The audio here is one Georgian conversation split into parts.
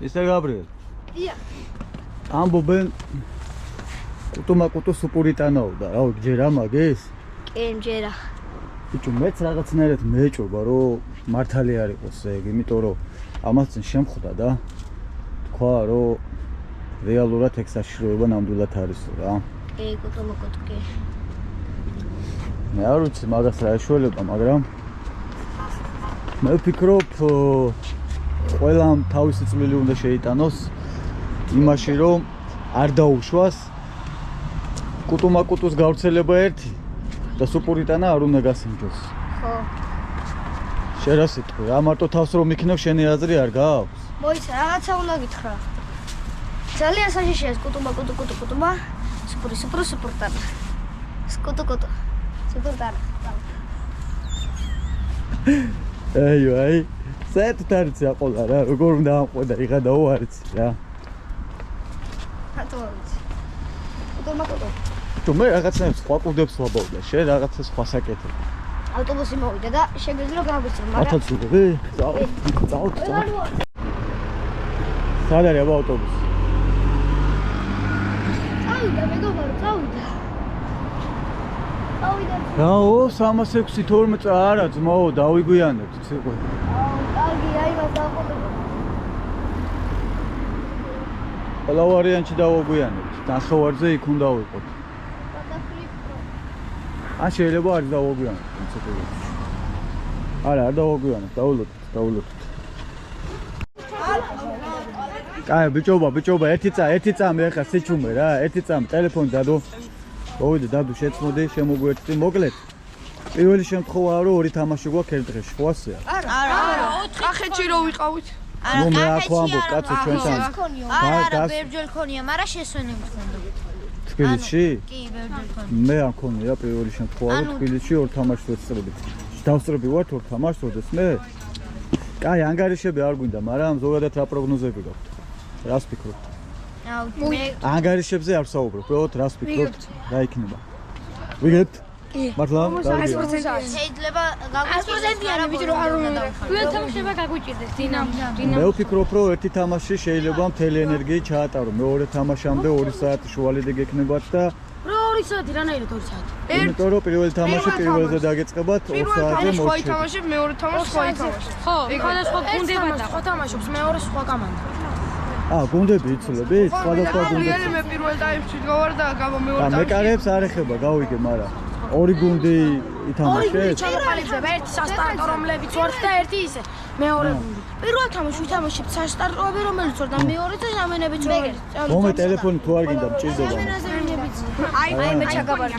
ისე გაბრიელ. დიახ. ამბობენ კუტუ სუპურიტანაო და რა გჯერა მაგის? კი, მჯერა. ბიჭო, მეც რაღაცნაირად მეჭობა, რომ მართალი არ იყოს ეგ, იმიტომ რომ ამას წინ შემხვდა და თქვა, რომ რეალურად ეგ საშიშროება ნამდვილად არისო რა. კი, კუტუ კი. მე არ ვიცი მაგას რა ეშველება, მაგრამ მე ვფიქრობ, ყველამ თავისი წვლილი უნდა შეიტანოს იმაში, რომ არ დაუშვას კუტუს გავრცელება ერთი და სუპურიტანა არ უნდა გასინჯოს. ხო. შენ რა სიტყვი? რა მარტო თავს რომ იქნებ შენი აზრი არ გაქვს? მოიცა, რაღაცა უნდა გითხრა. ძალიან საშიშია ეს კუტუმა. სუპურტანა. კუტუ. სუპურტანა. აი, საერთოდ არ იცი აყოლა რა, როგორ უნდა ამყვედა იღადაო არ იცი რა. რატო არ ვიცი? კუტუ. თუ მე რაღაცნაირად სხვა კუდებს ვაბავდა, შენ რაღაცა სხვა საკეთებ. ავტობუსი მოვიდა და შეგვიძლია გავიცნო, მაგრამ ათაცურები? წავთ. სად არის აბა ავტობუსი? წავიდა მეგობარო, წავიდა. რაო, 306-12 წა არა ძმაო, დავიგვიანებთ ციყვე. კარგი, აი მას დააყოლება. ყველა ვარიანტში დავაგვიანებთ. ნახევარზე იქ უნდა ვიყოთ. ან შეიძლება არ დავაგვიანებთ პრინციპში. არა, არ დავაგვიანებთ, დაულოდოთ. კაი, ბიჭობა, ერთი წამი ახლა სიჩუმე რა, ერთი წამი ტელეფონი დადო. მოვიდე დადო, შეცმოდი, შემოგვერთდი, მოკლედ. პირველი შემთხვევაა რომ ორი თამაში გვაქვს ერთ დღეში, ხო ასეა? არა, კახეთში რო ვიყავით. ნუ მე აქ ვამბობ კაცო ჩვენთან. არა, ბერძოლ ქონია, მაგრამ შესვენებს ხონდა. თბილისში? კი, ბერძოლ ქონია. მე არ მქონია პირველი შემთხვევა რომ თბილისში ორ თამაშს ვეცხრობთ. დავსწრები ვართ ორ თამაშს, როდეს მე? კაი, ანგარიშები არ გვინდა, მაგრამ ზოგადად რა პროგნოზები გაქვთ? რას ფიქრობთ? მე ანგარიშებზე არ ვსაუბრობ, უბრალოდ რას ფიქრობთ? რა იქნება? ვიგებთ? კი. მართლა? შეიძლება გაგვიჭირდეს, ვიდრე რომ არ უნდა თამაშება გაგვიჭირდეს დინამო. მე ვფიქრობ, რომ ერთი თამაში შეიძლება მთელი ენერგიით ჩაატარო. მეორე თამაშამდე 2 საათი შუალედი გექნებათ და 2 საათი რანაირად 2 საათი? იმიტომ რომ პირველი თამაში პირველზე დაგეწყებათ 2 საათზე სხვა მოჩვენეთ. თამაში, მეორე თამაში სხვა თამაში. ხო, სხვადასხვა გუნდება და სხვა თამაშობს, მეორე სხვა კომანდა. გუნდები იცვლებით? სხვადასხვა გუნდები. მე პირველ ტაიმში გავარ და გავო მეორე და მეკარებს არ ეხება, გავიგე, მაგრამ ორი გუნდი ითამაშეს? ჩამოყალიბდება ერთი სასტარტო რომლებიც ვართ და ერთი ისე. მეორე გუნდი. პირველ თამაში ვითამაშებთ სასტარტოები რომელიც ვარ და მეორეც ამენებიც ვარ. მომე ტელეფონი თუ არ გინდა მჭირდება. აი მე ჩაგაბარი.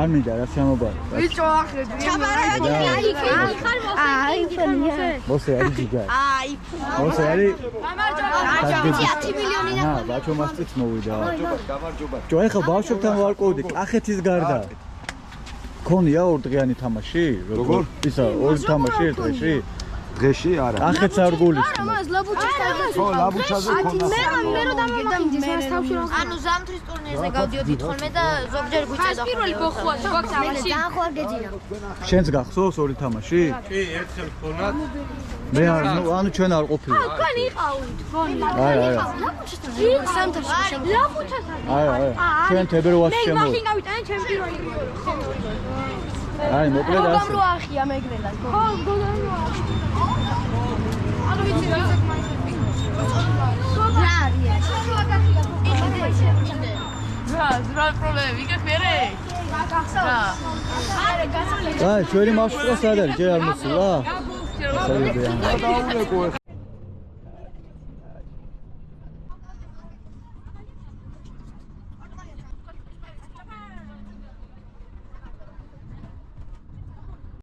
არ მინდა რა შემობარ. ბიჭო ახედი. მოსე არის ჯიგა. მოსე არის 10 მილიონი და ბაჩო მასწიც მოვიდა. გამარჯობა. ჯო ეხლა ბავშვებთან ვარკვევდი კახეთის გარდა. ქონია ორდღიანი თამაში? როგორ? ისა ორი თამაში ერთ დღეში? დღეში არა. კახეთს არ გულისხმობ. ხო, ლაბუჩაზე ქონდა. მე რო დამამახინჯეს მას თავში რომ ანუ ზამთრის ტურნირზე გავდიოდით ხოლმე და ზოგჯერ გვიწევდა. პირველი ბოხუა გვაქვს ამაში. ძალიან ხო არ გეძინა. შენს გახსოვს ორი თამაში? კი, ერთხელ ქონათ. მე არ, ანუ ჩვენ არ ყოფილი. თქვენ იყავით. არა. სამთაში შემდგომ. არა. ჩვენ თებერვალში შემოვიდა. მაშინ გავიტანე ჩემი პირველი გოლი. აი, მოკლედ ასე. გოგამ რო ახია მეგრელად. ხო, გოგამ რო ახია. ანუ ვიცი რა რა პრობლემები გქერე? აი, ჩვენი მარშრუტი სად არის? ჯერ არ მოსულა? დაულეკო.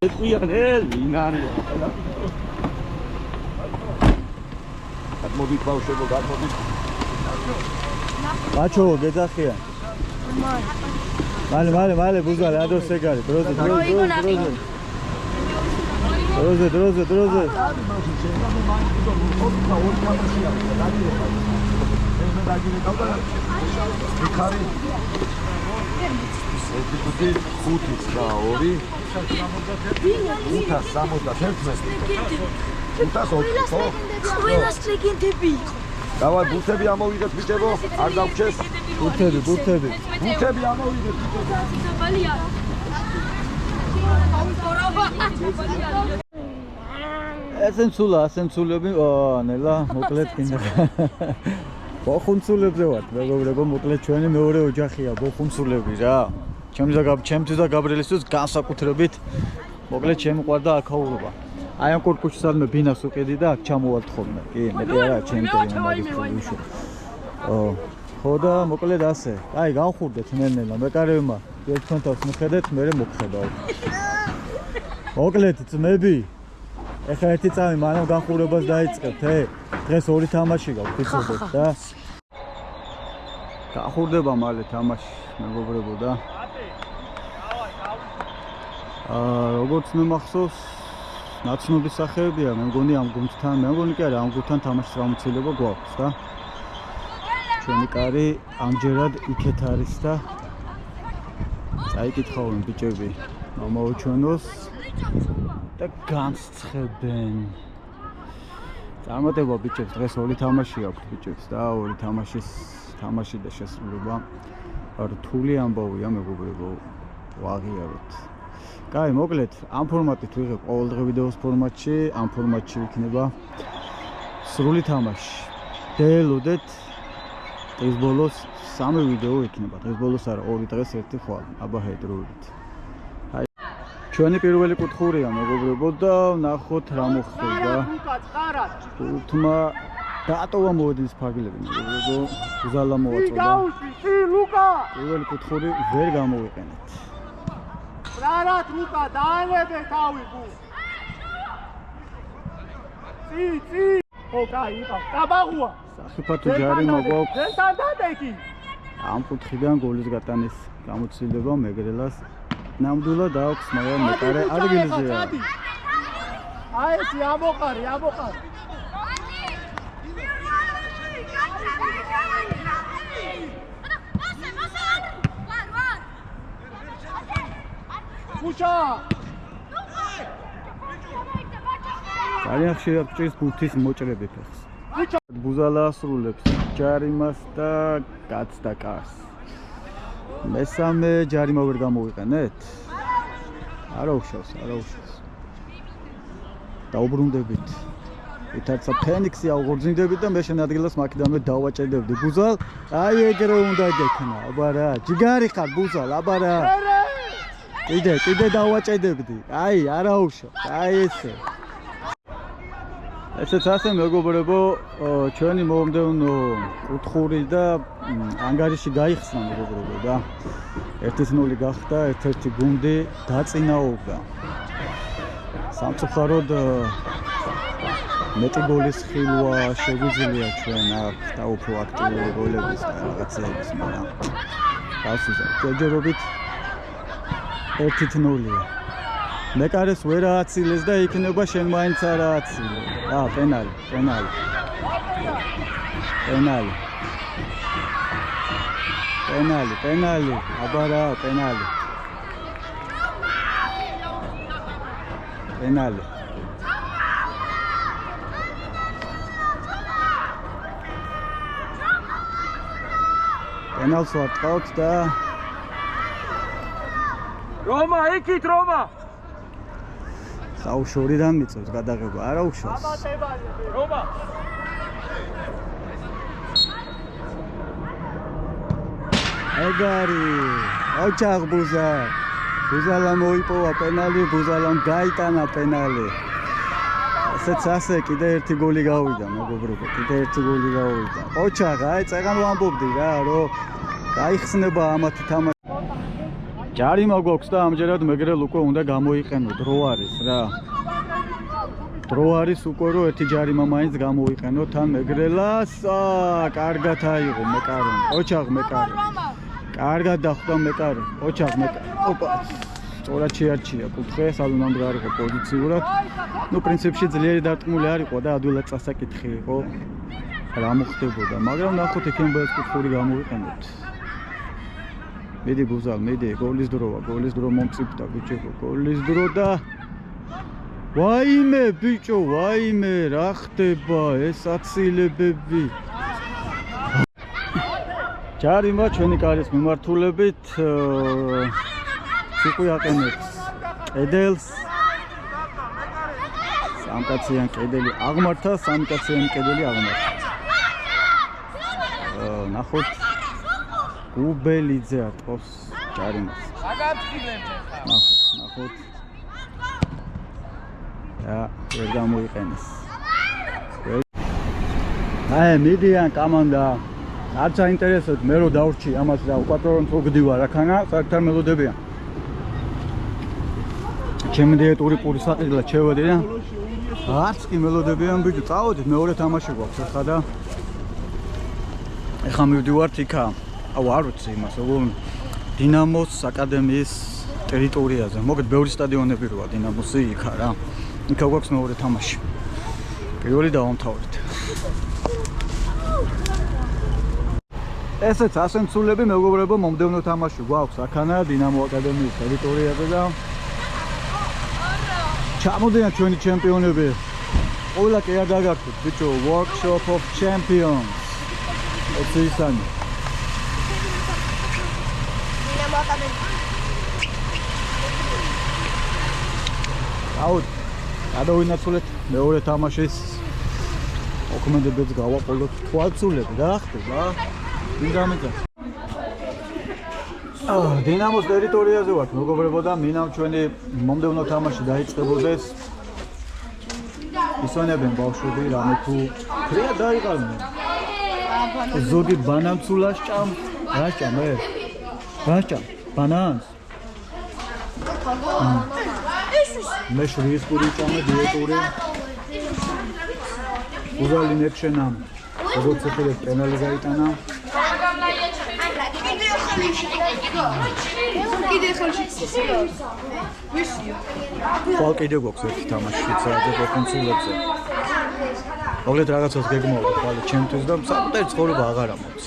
ეკვიანელ, ინარია. მოდით ბავშვებო, გადმოდით. ბაჩო, გეძახია. მალე, ბუზალე, ადროს ეგარი, დროზე. ეთიკუთი 5-იც და 2 561 520 ხო? ყველას ლეგენდები იყო. Давай, ბუთები ამოვიღეთ ბიჭებო, არ დაგვრჩეს. ბუთები. ბუთები ამოვიღეთ ბიჭებო. ასენ ცულები, ნელა, მოკლედ კიდე. ბოხუნცულებზე ვართ, მეგობრებო, მოკლედ ჩვენი მეორე ოჯახია, ბოხუნცულები რა. ჩემთვის და გაბრიელისთვის განსაკუთრებით მოკლედ შემიყვარდა აქაურობა. აი ამ კურკუჩს ადმე ბინას უყიდი და აქ ჩამოვალთ ხოლმე. კი, მეტი არა, ჩემი ტელი მაგისტრი უშო. ხო და მოკლედ ასე. აი, გავხურდეთ ნელ-ნელა, მეკარევმა თქვენ თავს მიხედეთ, მე მოგხედავ. მოკლედ ძმები ეხლა ერთი წამი მანამ განხურებას დაიწყებთ, დღეს ორი თამაში გაქვთ, იცოდეთ და განხურდება მალე თამაში, მეგობრებო და როგორც მე მახსოვს, ნაცნობის სახეებია, მე მგონი ამ გუნდთან, მე მგონი კი არა, ამ გუნდთან თამაშის გამოცდილება გვაქვს და ჩვენი კარი ამჯერად იქეთ არის და წაიკითხავენ ბიჭები, მომაუჩვენოს და განსცხებენ. წარმატება ბიჭებს, დღეს ორი თამაში აქვს ბიჭებს და ორი თამაში და შესრულება რთული ამბავია, მეგობრებო, ვაღიაროთ. კაი, მოკლედ, ამ ფორმატით ვიღებ ყოველდღე ვიდეოს ფორმატში, ამ ფორმატში იქნება სრული თამაში. დელოდეთ დღეს ბოლოს 3 ვიდეო იქნება. დღეს ბოლოს არა, 2 დღეს 1 ხვალ. აბა ჰედროვით. ჩვენი პირველი კუთხურია, მეგობრებო და ნახოთ რა მოხდება. თუმა დატოვა მოედის ფაგილები, მეგობრებო, ზალა მოვაწოდა. პირველი კუთხური ვერ გამოვიყენეთ. რარათ ლუკა დაანებე თავი ბუ. წი. ო, კაი, იყავ. დაბაღუა. სახიფათო ჯარი მოგვაქვს. ზენთან დადეკი. ამ კუთხიდან გოლის გატანის გამოცდილება მეგრელას ნამდვილად აქვს, მაგრამ მეკარე ადგილზეა. აი ესი ამოყარი. მუშა! ძალიან ხშირად ჭრის ბუთის მოჭრები ფეხს. ბუზალა ასრულებს ჯარიმას და გაცდა კარს. მესამე ჯარიმა ვერ გამოვიყენეთ? არა უშავს. დაუბრუნდებით. ვითარცა ფენიქსი აღორძინდებით და მე შენ ადგილას მაკიდანვე დავაჭერდებდი. ბუზალ, აი ეგრე უნდა გექნა. აბა რა, ჯიგარი ხარ ბუზალ, აბა რა. კიდე დავაჭერდებდი. აი, არა უშავს. აი ესე. ესეც ასე მეგობრებო, ჩვენი მომდევნო კუთხური და ანგარიში გაიხსნა მეგობრებო და 1-0 გახდა, ერთ-ერთი გუნდი დაწინაურდა. სამწუხაროდ მეტი გოლის ხილვა შეგვიძლია ჩვენ აქ და უფრო აქტიური გოლების და რაღაცეების, მაგრამ გასულა. ჯერჯერობით 1-0-ია. მეკარეს ვერ ააცილეს და იქნება შენ მაინც არ ააცილე. პენალი. აბა რა, პენალი. პენალს ვარტყავთ და რომა, იქით რომა! საუშორიდან მიწევს გადაღება, არა უშავს. რომა! ეგარი, ოჩაღ ბუზალა მოიპოვა პენალი, ბუზალამ გაიტანა პენალი. ესეც ასე კიდე ერთი გოლი გავიდა, მეგობრებო, ოჩაღ, აი წეგან ვამბობდი რა, რომ გაიხსნება ამათი თამაში. ჯარიმა გვაქვს და ამჯერად მეგრელ უკვე უნდა გამოიყენო, დრო არის რა. დრო არის უკვე რომ ერთი ჯარიმა მაინც გამოიყენოთ ან მეგრელას, კარგად აიღო მეკარე. ოჩაღ მეკარე. კარგად დახვდა მეკარე. ოჩაღ მეკარე. ოპა. სწორად შეარჩია კუთხე, სადღაც მომდგარიყო პოზიციურად. ნუ პრინციპში ძლიერი დარტყმული არ იყო და ადვილად წასაკითხი იყო. რა მოხდებოდა, მაგრამ ნახოთ ეკენბაის კუთხური გამოვიყენოთ. მიდი ბუზალ, მიდი, გოლის დრო მომწიფდა ბიჭო, გოლის დრო და ვაიმე ბიჭო, რა ხდება ეს აცილებები? ჯარიმა ჩვენი კარის მიმართულებით ცუყვი აყენებს კედელს. სამკაციან კედელი აღმართა, სამკაციან კედელი აღმართა. ნახოთ გუბელიძე ატყობს ჯარიმას. ნახოთ. და ვერ გამოიყენეს. მიდიან კამანდა. არ საინტერესოდ მე რო დავრჩი ამას და უპატრონო თუ გდივარ აქანა, საერთოდ მელოდებიან. ჩემი დიეტური პური საყიდლად შევედი და არც კი მელოდებიან ბიჭო, წავედით მეორე თამაში გვაქვს ახლა და ეხლა მივდივართ იქა. აუ არ ვიცი იმას, როგორ დინამოს აკადემიის ტერიტორიაზე. მოგეთ ბევრი სტადიონები როა დინამოსი იქა რა. იქა გვაქვს მეორე თამაში. პირველი დავამთავრეთ. ესეც ასენცულები მეგობრებო მომდევნო თამაში გვაქვს აქანა დინამო აკადემიის ტერიტორიაზე და ჩამოდიან ჩვენი ჩემპიონები. ყველა კი არ დაგარქვით ბიჭო, workshop of champions. ეს ისანი. დინამო აკადემია. აუ, გადავინაცვლეთ მეორე თამაშის მოქმედებებს გავაყოლოთ თვალწულები რა ხდება? დინამოზე. დინამოს ტერიტორიაზე ვართ მეგობრებო და მინამ ჩვენი მომდევნო თამაში დაიწყებოდეს. ისვენებენ ბავშვები რამე თუ ფრია დაიყალნენ. ზოგი ბანანცულას ჭამ, რა ჭამე? რა ჭამ? ბანანს. მე შრის პური ჭამე დიეტური. უზალი ნექშენამ. როგორც ახლა პენალი გაიტანა. ხვალ კიდე გვაქვს ერთი თამაში იცადე კონსოლებზე. მოკლედ რაღაცას გეგმავდა ხვალ ჩემთვის და საკუთარი ცხოვრება აღარ ამოწ.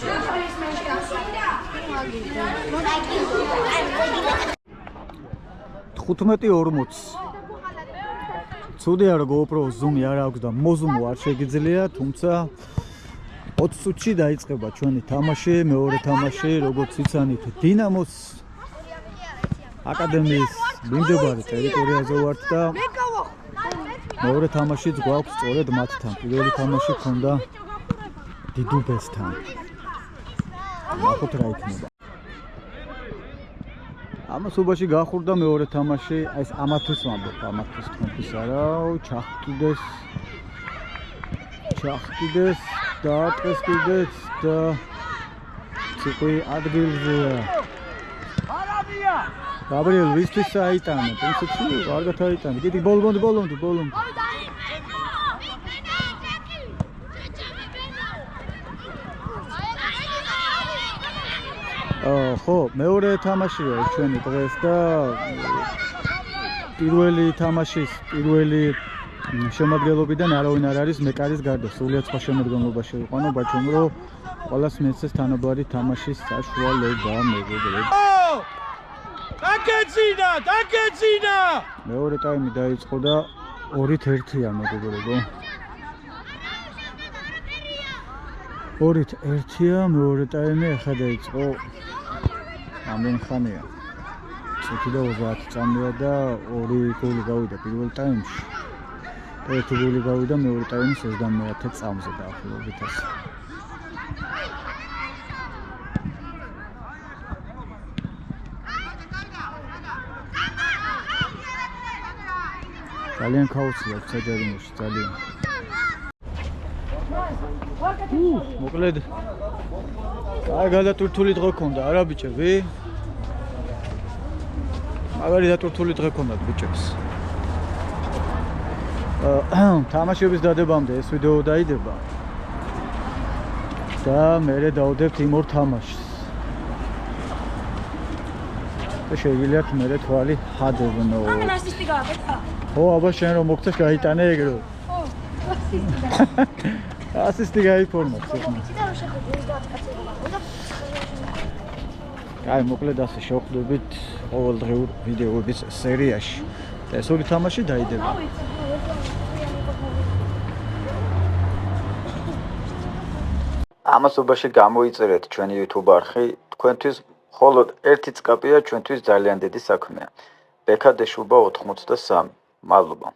15:40. ცუდი არა GoPro zoom-ი არ აქვს და მოზუმო არ შეგიძლია, თუმცა 20 წუთში დაიწყება ჩვენი თამაში, მეორე თამაში, როგორც იცანით, დინამოს აკადემიის მიმდებარე ტერიტორიაზე ვართ და მეორე თამაშიც გვაქვს სწორედ მათთან. პირველი თამაში ჰქონდა დიდუბესთან. ნახოთ რა იქნება. ამასობაში გახურდა მეორე თამაში, აი ეს ამათვის ვამბობ, ამათვის თქვენთვის არა, ჩახტიდეს დაატყეს კიდეც და ცუყვი ადგილზეა. გაბრიელ ვისთვის აიტანა, პრინციპში არ გათაიტანა. კიდე ბოლომდე. ხო, მეორე თამაშია ჩვენი დღეს და პირველი თამაშის პირველი შემადგენლობიდან არავინ არ არის მეკარის გარდა. სრულიად სხვა შემადგენლობაში ვიყვანო, ბაჩვენ რომ ყველას მეცეს თანაბარი თამაშის საშუალება მეგობრებო. დაგეძინა! მეორე ტაიმი დაიწყო და 2-1-ია მეგობრებო. 2-1-ია მეორე ტაიმი ახლა დაიწყო. ამდენ ხანია. წუთი და 30 წამია და 2 გოლი გავიდა პირველ ტაიმში. ერთი გოლი გავიდა მეორე ტაიმის 29 წამზე დაახლოებით ასე. ძალიან ქაოსია საჯარიმოში, ძალიან. მოკლედ კარგად დატვირთული დღე გქონდა არა ბიჭები? მაგარი დატვირთული დღე გქონდათ ბიჭებს. თამაშების დადებამდე ეს ვიდეო დაიდება და მერე დავდებთ იმ ორ თამაშს. და შეგიძლიათ მერე თვალი ჰადებნო. ამან ასისტი გააკეთა. ო, აბა შენ რომ მოგწეს გაიტანე ეგრო. ხო, ასისტი. ასისტი გაიფორმოთ ხომ. აი, მოკლედ ასე შევხვდებით ყოველდღიურ ვიდეოების სერიაში. და ეს ორი თამაში დაიდება. ამასობაში გამოიწერეთ ჩვენი YouTube არხი, თქვენთვის მხოლოდ ერთი წკაპია ჩვენთვის ძალიან დიდი საქმეა. ბექადეშუბა 83. მადლობა.